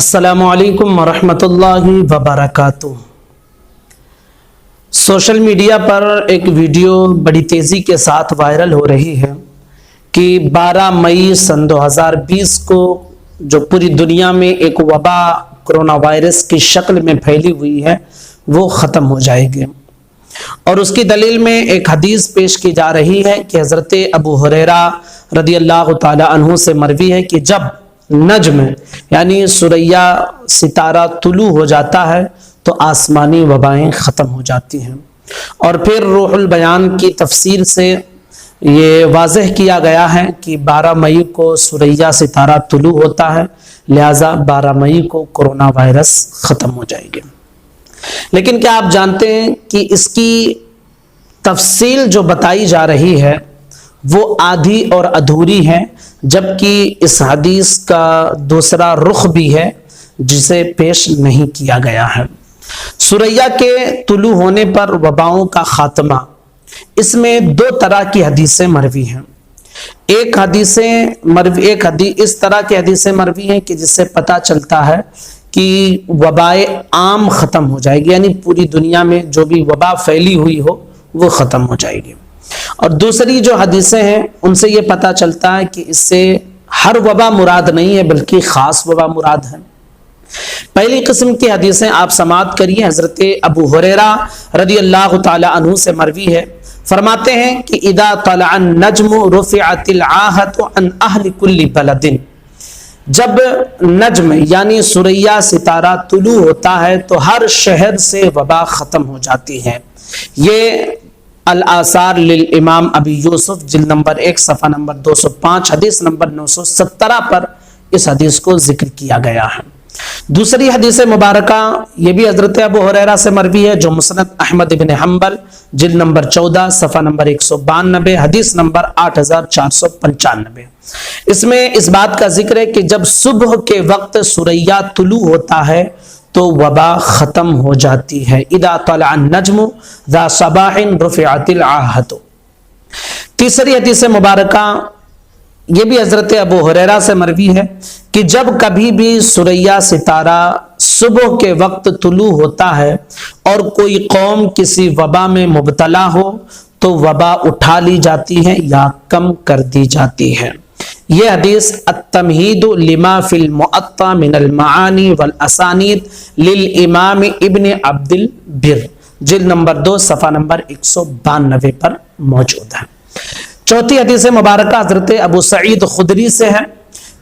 السلام علیکم ورحمۃ اللہ وبرکاتہ۔ سوشل میڈیا پر ایک ویڈیو بڑی تیزی کے ساتھ وائرل ہو رہی ہے کہ 12 مئی سن 2020 کو جو پوری دنیا میں ایک وبا کرونا وائرس کی شکل میں پھیلی ہوئی ہے وہ ختم ہو جائے گی، اور اس کی دلیل میں ایک حدیث پیش کی جا رہی ہے کہ حضرت ابو ہریرہ رضی اللہ تعالی عنہ سے مروی ہے کہ جب نجم یعنی ثریا ستارہ طلوع ہو جاتا ہے تو آسمانی وبائیں ختم ہو جاتی ہیں، اور پھر روح البیان کی تفسیر سے یہ واضح کیا گیا ہے کہ 12 مئی کو ثریا ستارہ طلوع ہوتا ہے، لہذا 12 مئی کو کرونا وائرس ختم ہو جائے گی۔ لیکن کیا آپ جانتے ہیں کہ اس کی تفصیل جو بتائی جا رہی ہے وہ آدھی اور ادھوری ہے، جبکہ اس حدیث کا دوسرا رخ بھی ہے جسے پیش نہیں کیا گیا ہے۔ ثریا کے طلوع ہونے پر وباؤں کا خاتمہ، اس میں دو طرح کی حدیثیں مروی ہیں۔ ایک اس طرح کی حدیثیں مروی ہیں کہ جس سے پتہ چلتا ہے کہ وبائے عام ختم ہو جائے گی، یعنی پوری دنیا میں جو بھی وبا پھیلی ہوئی ہو وہ ختم ہو جائے گی، اور دوسری جو حدیثیں ہیں ان سے یہ پتہ چلتا ہے کہ اس سے ہر وبا مراد نہیں ہے بلکہ خاص وبا مراد ہے۔ پہلی قسم کی حدیثیں آپ سماعت کریے، حضرت ابو ہریرہ رضی اللہ تعالی عنہ سے مروی ہے، فرماتے ہیں کہ اذا طلع النجم رفعت العاهة عن اهل كل بلد، جب نجم یعنی ثریا ستارہ طلوع ہوتا ہے تو ہر شہر سے وبا ختم ہو جاتی ہے۔ یہ الآثار للامام ابی یوسف جلد نمبر 1 صفحہ نمبر 205 حدیث نمبر 917 پر اس حدیث کو ذکر کیا گیا ہے۔ دوسری حدیث مبارکہ یہ بھی حضرت ابو ہریرہ سے مروی ہے، جو مسند احمد بن حنبل جلد نمبر 14 صفحہ نمبر 192 حدیث نمبر 8495۔ اس میں اس بات کا ذکر ہے کہ جب صبح کے وقت ثریا طلوع ہوتا ہے تو وبا ختم ہو جاتی ہے۔ اذا طلع النجم ذا صباح رفعت العاهة۔ تیسری حدیث مبارکہ یہ بھی حضرت ابو ہریرہ سے مروی ہے کہ جب کبھی بھی ثریا ستارہ صبح کے وقت طلوع ہوتا ہے اور کوئی قوم کسی وبا میں مبتلا ہو تو وبا اٹھا لی جاتی ہے یا کم کر دی جاتی ہے۔ یہ حدیث التمہید لما فی المعطا من المعانی والاسانید للامام ابن عبد البر جلد نمبر 2 صفحہ نمبر 192 پر موجود ہے۔ چوتھی حدیث مبارکہ حضرت ابو سعید خدری سے ہے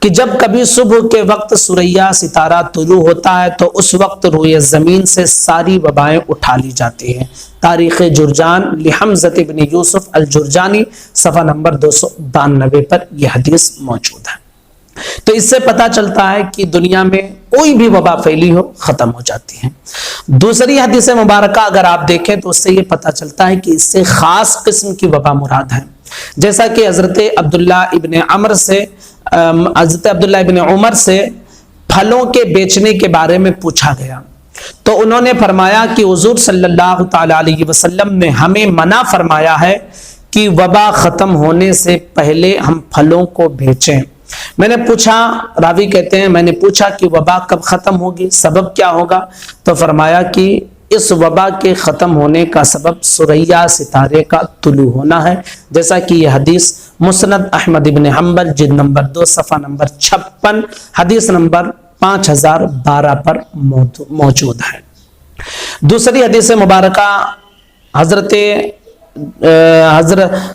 کہ جب کبھی صبح کے وقت ثریا ستارہ طلوع ہوتا ہے تو اس وقت روئے زمین سے ساری وبائیں اٹھا لی جاتی ہیں۔ تاریخ جرجان لحمزہ بن یوسف الجرجانی صفحہ نمبر 292 پر یہ حدیث موجود ہے۔ تو اس سے پتہ چلتا ہے کہ دنیا میں کوئی بھی وبا پھیلی ہو ختم ہو جاتی ہے۔ دوسری حدیث مبارکہ اگر آپ دیکھیں تو اس سے یہ پتہ چلتا ہے کہ اس سے خاص قسم کی وبا مراد ہے، جیسا کہ حضرت عبداللہ ابن عمر سے پھلوں کے بیچنے کے بارے میں پوچھا گیا تو انہوں نے فرمایا کہ حضور صلی اللہ تعالی علیہ وسلم نے ہمیں منع فرمایا ہے کہ وبا ختم ہونے سے پہلے ہم پھلوں کو بیچیں۔ میں نے پوچھا، راوی کہتے ہیں میں نے پوچھا کہ وبا کب ختم ہوگی، سبب کیا ہوگا؟ تو فرمایا کہ اس وبا کے ختم ہونے کا سبب ثریا ستارے کا طلوع ہونا ہے، جیسا کہ یہ حدیث مسند احمد بن حنبل جلد نمبر 2 صفحہ نمبر 56 حدیث نمبر 5012 پر موجود ہے۔ دوسری حدیث مبارکہ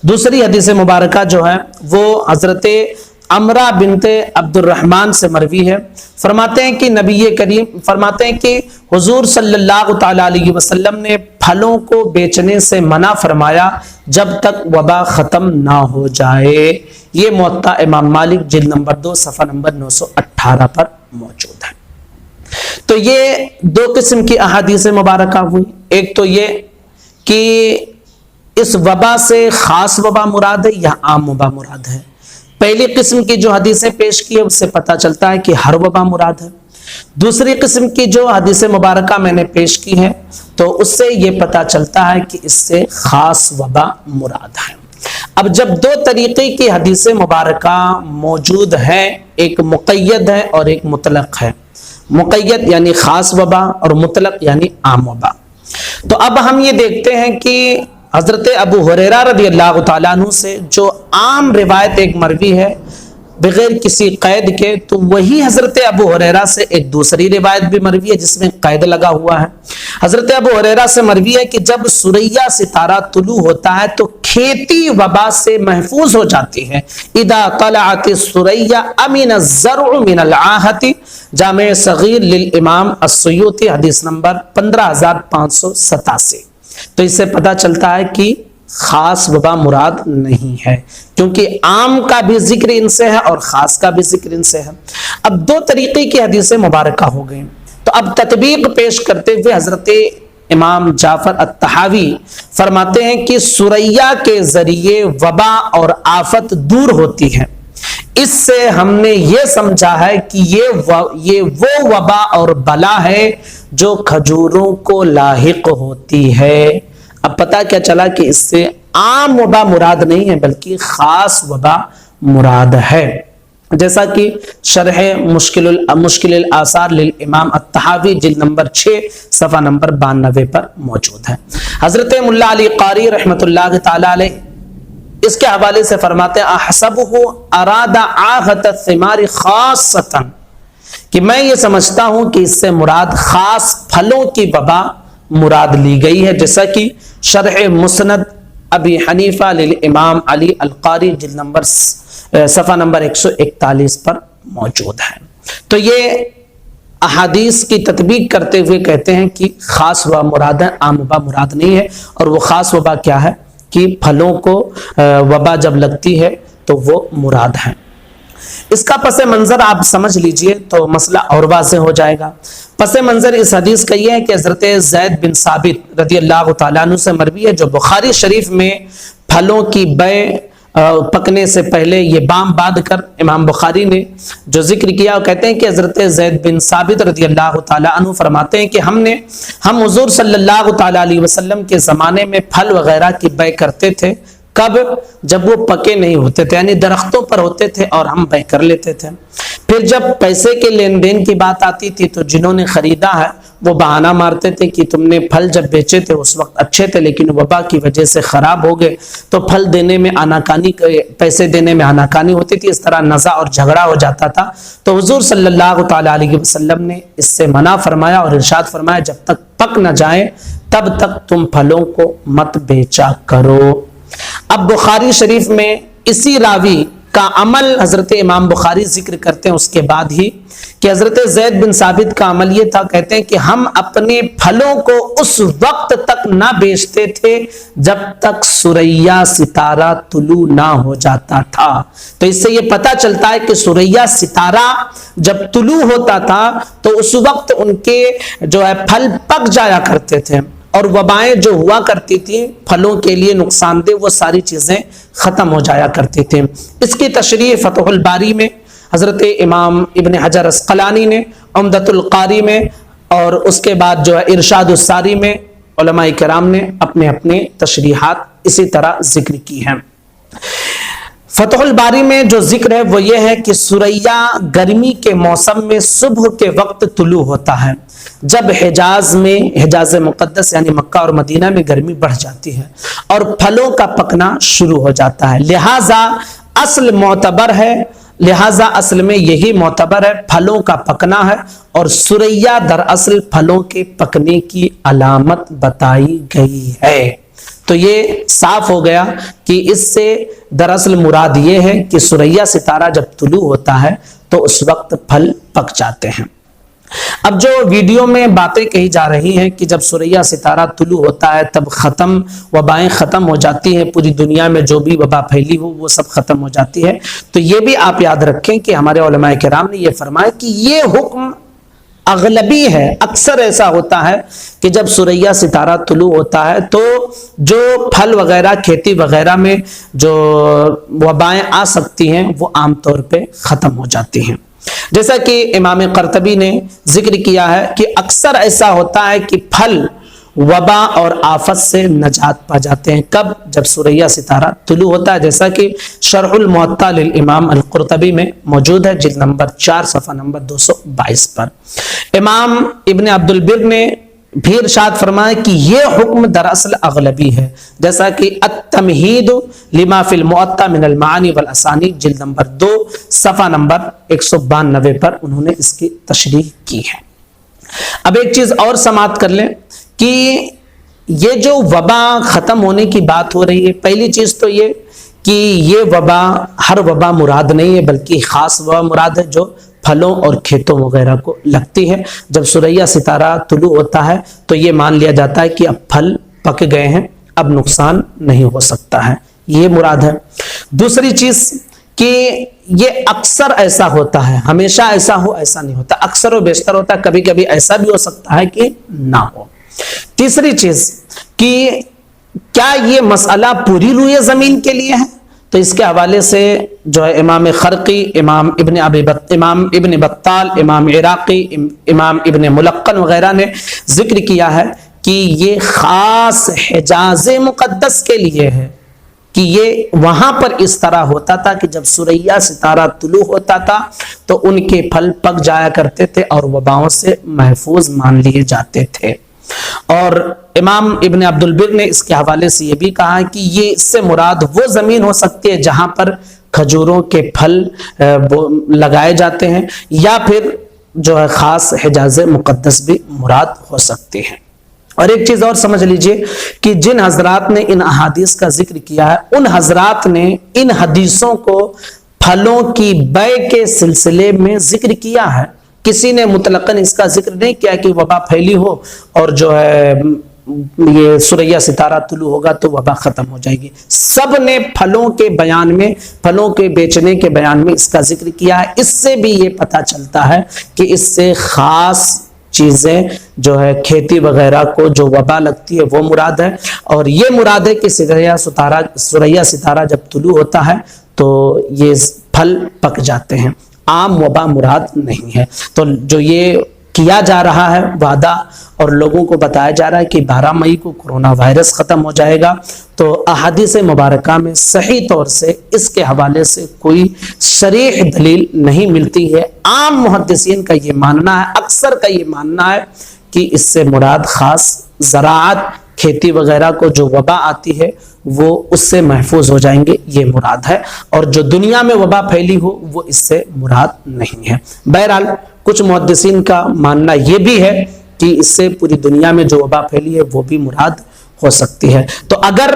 دوسری حدیث مبارکہ جو ہے وہ حضرت عمرہ بنت عبد الرحمن سے مروی ہے، فرماتے ہیں کہ حضور صلی اللہ تعالی علیہ وسلم نے پھلوں کو بیچنے سے منع فرمایا جب تک وبا ختم نہ ہو جائے۔ یہ موطا امام مالک جلد نمبر 2 صفحہ نمبر 918 پر موجود ہے۔ تو یہ دو قسم کی احادیث مبارکہ ہوئی، ایک تو یہ کہ اس وبا سے خاص وبا مراد ہے یا عام وبا مراد ہے۔ پہلی قسم کی جو حدیثیں پیش کی ہے اس سے پتہ چلتا ہے کہ ہر وبا مراد ہے۔ دوسری قسم کی جو حدیث مبارکہ میں نے پیش کی ہے تو اس سے یہ پتہ چلتا ہے کہ اس سے خاص وبا مراد ہے۔ اب جب دو طریقے کی حدیث مبارکہ موجود ہیں، ایک مقید ہے اور ایک مطلق ہے، मुक़य्यद यानी खास वबा और मुतलक यानी आम वबा। तो अब हम ये देखते हैं कि हजरत अबू हुरैरा रज़ी अल्लाह तआला अन्हु से जो आम रिवायत एक मरवी है बगैर किसी कैद के, तो वही हजरत अबू हुरैरा से एक दूसरी रिवायत भी मरवी है जिसमें कैद लगा हुआ है। हजरत अबू हुरैरा से मरवी है कि जब सुरैया सितारा तुलू होता है तो खेती वबा से महफूज हो जाती है। इदा तलअत सुरैया अमिन ज़र्उ मिनल आहति, जामे सगीर लिल इमाम अस्सुयूती, हदीस नंबर 15587। तो इससे पता चलता है कि खास वबा मुराद नहीं है, क्योंकि आम का भी जिक्र इनसे है और खास का भी जिक्र इनसे है। अब दो तरीके की हदीसें मुबारका हो गई, तो अब तत्बीक पेश करते हुए हजरत इमाम जाफर अत्तहावी फरमाते हैं कि सुरैया के जरिए वबा और आफत दूर होती है। इससे हमने ये समझा है कि ये वो वबा और बला है जो खजूरों को लाहिक होती है। अब पता क्या चला कि इससे आम वबा मुराद नहीं है बल्कि खास वबा मुराद है, जैसा कि शरह मुश्किल आसार लिल इमाम अत्तहावी जिल्द नंबर 6 सफ़ा नंबर 92 पर मौजूद है। हजरत मुल्ला अली कारी रहमतुल्लाह ताला अलैह इसके हवाले से फरमाते हैं अहसबुहु अरादा आहत सिमारी खासतन, कि मैं ये समझता हूं कि इससे मुराद खास फलों की वबा मुराद ली गई है, जैसा कि शरह मुस्नद अबी हनीफा लिल इमाम अली अल कारी जिल्द नंबर सफ़ा नंबर 141 पर मौजूद है। तो ये अहादीस की तत्बीक करते हुए कहते हैं कि खास वबा मुराद है, आम वबा मुराद नहीं है। और वो खास वबा क्या है कि फलों को वबा जब लगती है तो वो मुराद है। इसका पसे मंजर आप समझ लीजिए तो मसला और वाज़ेह हो जाएगा। पसे मंजर इस हदीस का यह है कि हजरत ज़ैद बिन साबित रज़ी अल्लाह तआला अन्हु से मरवी है, जो बुखारी शरीफ में फलों की बै पकने से पहले ये बाम बांध कर इमाम बुखारी ने जो जिक्र किया, कहते हैं कि हजरत ज़ैद बिन साबित रज़ी अल्लाह तआला अन्हु फरमाते हैं कि हम हुज़ूर सल्लल्लाहु तआला अलैहि वसल्लम के ज़माने में फल वगैरह की बै करते थे। कब? जब वो पके नहीं होते थे, यानी दरख्तों पर होते थे और हम बै कर लेते थे। फिर जब पैसे के लेन देन की बात आती थी तो जिन्होंने खरीदा है वो बहाना मारते थे कि तुमने फल जब बेचे थे उस वक्त अच्छे थे लेकिन वबा की वजह से खराब हो गए, तो फल देने में आनाकानी, पैसे देने में आनाकानी होती थी। इस तरह नज़ा और झगड़ा हो जाता था। तो हुजूर सल्लल्लाहु तआला अलैहि वसल्लम ने इससे मना फरमाया और इरशाद फरमाया, जब तक पक न जाए तब तक तुम फलों को मत बेचा करो। अब बुखारी शरीफ में इसी रावी का अमल हजरत इमाम बुखारी जिक्र करते हैं उसके बाद ही कि हजरत ज़ैद बिन साबित का अमल ये था, कहते हैं कि हम अपने फलों को उस वक्त तक ना बेचते थे जब तक सुरैया सितारा तुलू ना हो जाता था। तो इससे ये पता चलता है कि सुरैया सितारा जब तुलू होता था तो उस वक्त उनके जो है फल पक जाया करते थे और वबाएं जो हुआ करती थी फलों के लिए नुकसानदेह, वो सारी चीज़ें ख़त्म हो जाया करती थी। इसकी तशरीह फतहुल बारी में हज़रत इमाम इब्न हजर अस्क़लानी ने, उम्दतुल क़ारी में और उसके बाद जो है इरशादुस सारी में उलमाए किराम ने अपने अपने तशरीहात इसी तरह जिक्र की हैं। फतहुल बारी में जो जिक्र है वो ये है कि सुरैया गर्मी के मौसम में सुबह के वक्त तुलू होता है, जब हिजाज में, हिजाज मुक़द्दस यानी मक्का और मदीना में गर्मी बढ़ जाती है और फलों का पकना शुरू हो जाता है। लिहाजा असल में यही मोतबर है, फलों का पकना है और सुरैया दरअसल फलों के पकने की अलामत बताई गई है। तो ये साफ हो गया कि इससे दरअसल मुराद ये है कि सुरैया सितारा जब तुलू होता है तो उस वक्त फल पक जाते हैं। अब जो वीडियो में बातें कही जा रही हैं कि जब सुरैया सितारा तुलू होता है तब खत्म, वबाएं खत्म हो जाती हैं, पूरी दुनिया में जो भी वबा फैली हो वो सब खत्म हो जाती है, तो ये भी आप याद रखें कि हमारे उलमाए किराम ने ये फरमाया कि ये हुक्म अगलबी है। अक्सर ऐसा होता है कि जब सुरैया सितारा तुलू होता है तो जो फल वगैरह, खेती वगैरह में जो वबाएं आ सकती हैं वो आमतौर पे ख़त्म हो जाती हैं। जैसा कि इमाम कर्तबी ने जिक्र किया है कि अक्सर ऐसा होता है कि फल वबा और आफत से नजात पा जाते हैं। कब? जब सुरैया सितारा तुलू होता है, जैसा कि शरहुल मुअत्ता लिल इमाम अल कुर्तबी में मौजूद है, जिल्द नंबर 4 सफ़ा नंबर 222 पर। इमाम इब्न अब्दुल बिर ने भी इरशाद फरमाया कि ये हुक्म दरअसल अगलबी है, जैसा कि अत-तमहीद लिमा फिल मुअत्ता मिन अल मानी वल असानीद, जिल्द नंबर 2 सफ़ा नंबर 192 पर उन्होंने इसकी तशरीह की है। अब एक चीज और समाप्त कर लें कि ये जो वबा खत्म होने की बात हो रही है, पहली चीज तो ये कि ये वबा हर वबा मुराद नहीं है, बल्कि खास वबा मुराद है जो फलों और खेतों वगैरह को लगती है। जब सुरैया सितारा तुलू होता है तो ये मान लिया जाता है कि अब फल पक गए हैं, अब नुकसान नहीं हो सकता है, ये मुराद है। दूसरी चीज कि ये अक्सर ऐसा होता है, हमेशा ऐसा हो ऐसा नहीं होता, अक्सर और बेशतर होता है, कभी कभी ऐसा भी हो सकता है कि ना हो। तीसरी चीज कि क्या ये मसला पूरी रूए जमीन के लिए है? तो इसके हवाले से जो है इमाम खरकी, इमाम इब्न बत्ताल, इमाम इराकी, इमाम इब्न मुलक्कन वगैरह ने जिक्र किया है कि ये खास हिजाज मुकद्दस के लिए है, कि ये वहां पर इस तरह होता था कि जब सुरैया सितारा तुलू होता था तो उनके फल पक जाया करते थे और वबाओं से महफूज मान लिए जाते थे। और इमाम इब्न अब्दुल बिर ने इसके हवाले से ये भी कहा कि ये इससे मुराद वो जमीन हो सकती है जहां पर खजूरों के फल लगाए जाते हैं, या फिर जो है खास हिजाज मुकद्दस भी मुराद हो सकती है। और एक चीज और समझ लीजिए कि जिन हजरात ने इन अहादीस का जिक्र किया है, उन हजरात ने इन हदीसों को फलों की बै के सिलसिले में जिक्र किया है। किसी ने मुतलकन इसका जिक्र नहीं किया कि वबा फैली हो और जो है ये सुरैया सितारा तुलू होगा तो वबा खत्म हो जाएगी। सब ने फलों के बयान में, फलों के बेचने के बयान में इसका जिक्र किया है। इससे भी ये पता चलता है कि इससे खास चीजें जो है खेती वगैरह को जो वबा लगती है वो मुराद है। और ये मुराद है कि सुरैया सितारा जब तुलू होता है तो ये फल पक जाते हैं, आम वबा मुराद नहीं है। तो जो ये किया जा रहा है वादा और लोगों को बताया जा रहा है कि 12 मई को कोरोना वायरस खत्म हो जाएगा, तो अहादीस मुबारका में सही तौर से इसके हवाले से कोई सरीह दलील नहीं मिलती है। आम मुहद्दिसीन का ये मानना है, अक्सर का ये मानना है कि इससे मुराद खास ज़राअत, खेती वगैरह को जो वबा आती है वो उससे महफूज हो जाएंगे, ये मुराद है। और जो दुनिया में वबा फैली हो वो इससे मुराद नहीं है। बहरहाल कुछ मुहद्दिसीन का मानना ये भी है कि इससे पूरी दुनिया में जो वबा फैली है वो भी मुराद हो सकती है। तो अगर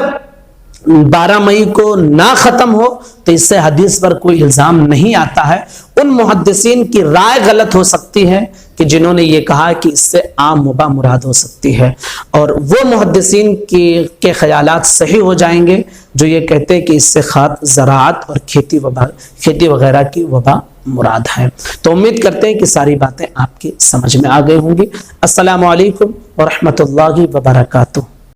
12 मई को ना खत्म हो तो इससे हदीस पर कोई इल्जाम नहीं आता है। उन मुहद्दिसीन की राय गलत हो सकती है कि जिन्होंने ये कहा कि इससे आम वबा मुराद हो सकती है, और वो मुहद्दिसीन के ख्यालात सही हो जाएंगे जो ये कहते हैं कि इससे खास ज़राअत और खेती वगैरह की वबा मुराद है। तो उम्मीद करते हैं कि सारी बातें आपकी समझ में आ गई होंगी। अस्सलामु अलैकुम व रहमतुल्लाहि व बरकातुहू।